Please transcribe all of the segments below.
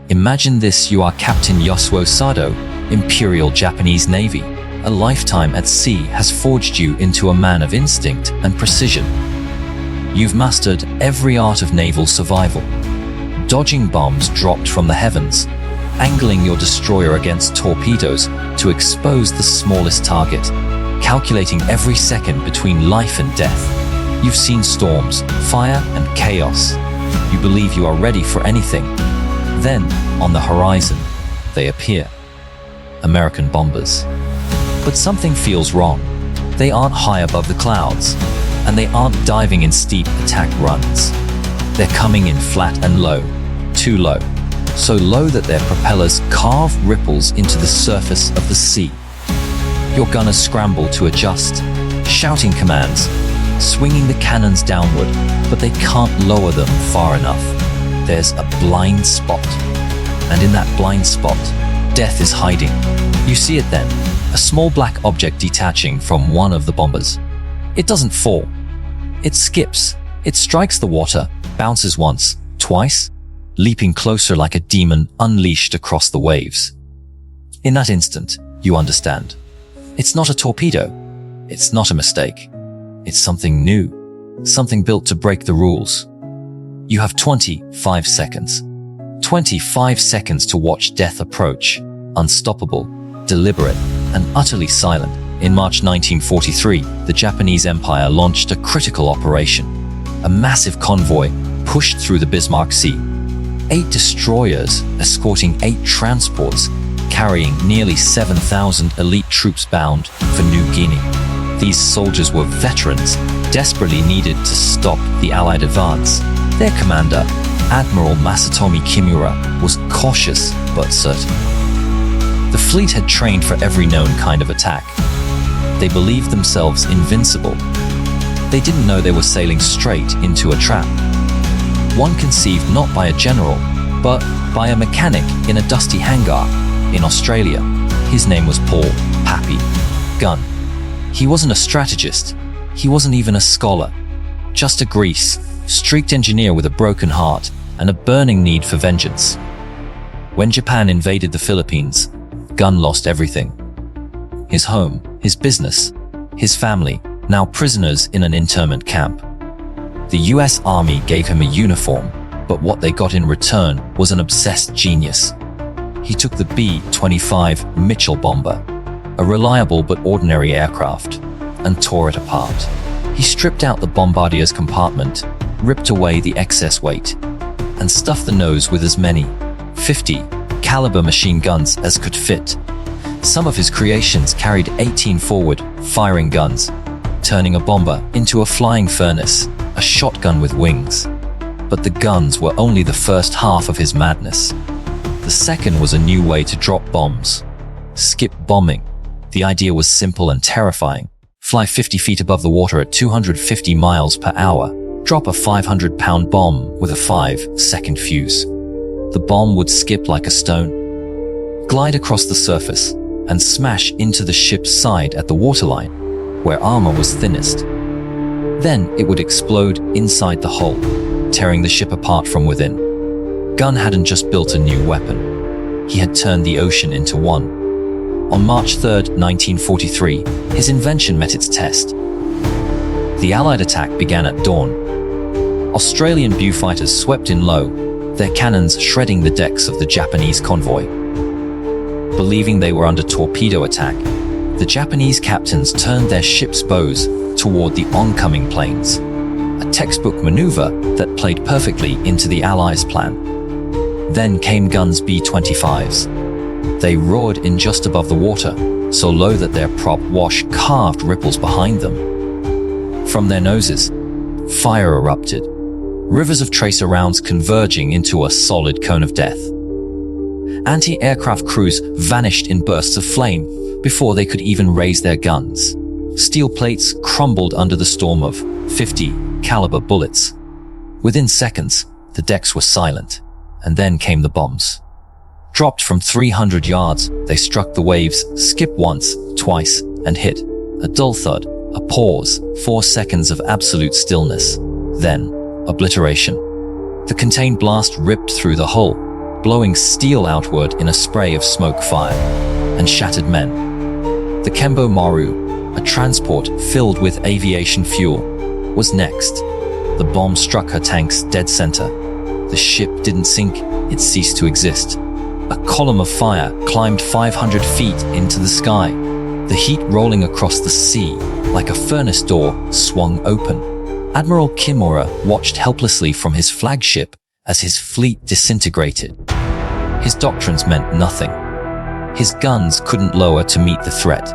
Imagine this: you are Captain Yasuo Sado, Imperial Japanese Navy. A lifetime at sea has forged you into a man of instinct and precision. You've mastered every art of naval survival, dodging bombs dropped from the heavens, angling your destroyer against torpedoes to expose the smallest target, calculating every second between life and death. You've seen storms, fire, and chaos. You believe you are ready for anything. Then, on the horizon, they appear. American bombers. But something feels wrong. They aren't high above the clouds, and they aren't diving in steep attack runs. They're coming in flat and low, too low, so low that their propellers carve ripples into the surface of the sea. Your gunners scramble to adjust, shouting commands, swinging the cannons downward, but they can't lower them far enough. There's a blind spot, and in that blind spot, death is hiding. You see it then, a small black object detaching from one of the bombers. It doesn't fall. It skips. It strikes the water, bounces once, twice, leaping closer like a demon unleashed across the waves. In that instant, you understand. It's not a torpedo. It's not a mistake. It's something new, something built to break the rules. You have 25 seconds. 25 seconds to watch death approach, unstoppable, deliberate, and utterly silent. In March 1943, the Japanese Empire launched a critical operation. A massive convoy pushed through the Bismarck Sea. 8 destroyers escorting 8 transports, carrying nearly 7,000 elite troops bound for New Guinea. These soldiers were veterans, desperately needed to stop the Allied advance. Their commander, Admiral Masatomi Kimura, was cautious but certain. The fleet had trained for every known kind of attack. They believed themselves invincible. They didn't know they were sailing straight into a trap. One conceived not by a general, but by a mechanic in a dusty hangar in Australia. His name was Paul Pappy Gunn. He wasn't a strategist. He wasn't even a scholar. Just a grease-streaked engineer with a broken heart and a burning need for vengeance. When Japan invaded the Philippines, Gunn lost everything. His home, his business, his family, now prisoners in an internment camp. The US Army gave him a uniform, but what they got in return was an obsessed genius. He took the B-25 Mitchell bomber, a reliable but ordinary aircraft, and tore it apart. He stripped out the bombardier's compartment, ripped away the excess weight, and stuffed the nose with as many 50 caliber machine guns as could fit. Some of his creations carried 18 forward firing guns, turning a bomber into a flying furnace, a shotgun with wings. But the guns were only the first half of his madness. The second was a new way to drop bombs. Skip bombing. The idea was simple and terrifying. Fly 50 feet above the water at 250 miles per hour. Drop a 500-pound bomb with a 5-second fuse. The bomb would skip like a stone, glide across the surface, and smash into the ship's side at the waterline, where armor was thinnest. Then it would explode inside the hull, tearing the ship apart from within. Gunn hadn't just built a new weapon. He had turned the ocean into one. On March 3, 1943, his invention met its test. The Allied attack began at dawn. Australian Beaufighters swept in low, their cannons shredding the decks of the Japanese convoy. Believing they were under torpedo attack, the Japanese captains turned their ships' bows toward the oncoming planes, a textbook maneuver that played perfectly into the Allies' plan. Then came Gunn's B-25s. They roared in just above the water, so low that their prop wash carved ripples behind them. From their noses, fire erupted, rivers of tracer rounds converging into a solid cone of death. Anti-aircraft crews vanished in bursts of flame before they could even raise their guns. Steel plates crumbled under the storm of 50 caliber bullets. Within seconds, the decks were silent, and then came the bombs. Dropped from 300 yards, they struck the waves, skipped once, twice, and hit. A dull thud, a pause, 4 seconds of absolute stillness. Then, obliteration. The contained blast ripped through the hull, blowing steel outward in a spray of smoke, fire, and shattered men. The Kembo Maru, a transport filled with aviation fuel, was next. The bomb struck her tank's dead center. The ship didn't sink, it ceased to exist. A column of fire climbed 500 feet into the sky. The heat rolling across the sea, like a furnace door, swung open. Admiral Kimura watched helplessly from his flagship as his fleet disintegrated. His doctrines meant nothing. His guns couldn't lower to meet the threat.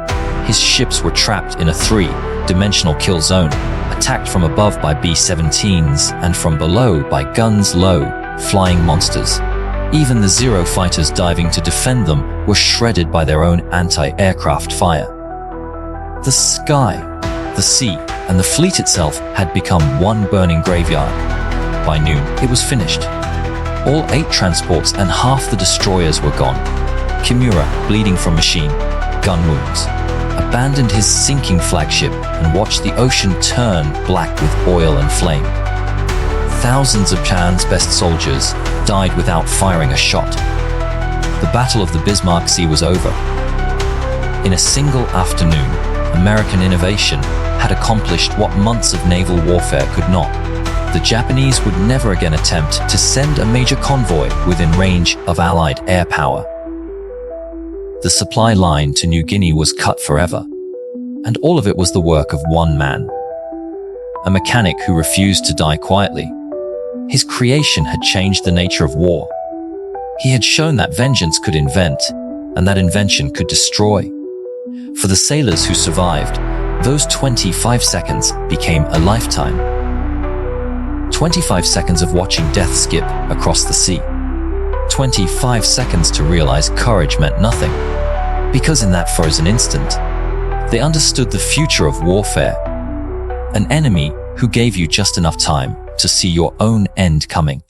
His ships were trapped in a three-dimensional kill zone, attacked from above by B-17s and from below by Gunn's low-flying monsters. Even the Zero fighters diving to defend them were shredded by their own anti-aircraft fire. The sky, the sea, and the fleet itself had become one burning graveyard. By noon, it was finished. All 8 transports and half the destroyers were gone. Kimura, bleeding from machine gun wounds, abandoned his sinking flagship and watched the ocean turn black with oil and flame. Thousands of Japan's best soldiers died without firing a shot. The Battle of the Bismarck Sea was over. In a single afternoon, American innovation had accomplished what months of naval warfare could not. The Japanese would never again attempt to send a major convoy within range of Allied air power. The supply line to New Guinea was cut forever, and all of it was the work of one man. A mechanic who refused to die quietly. His creation had changed the nature of war. He had shown that vengeance could invent, and that invention could destroy. For the sailors who survived, those 25 seconds became a lifetime. 25 seconds of watching death skip across the sea. 25 seconds to realize courage meant nothing. Because in that frozen instant, they understood the future of warfare. An enemy who gave you just enough time to see your own end coming.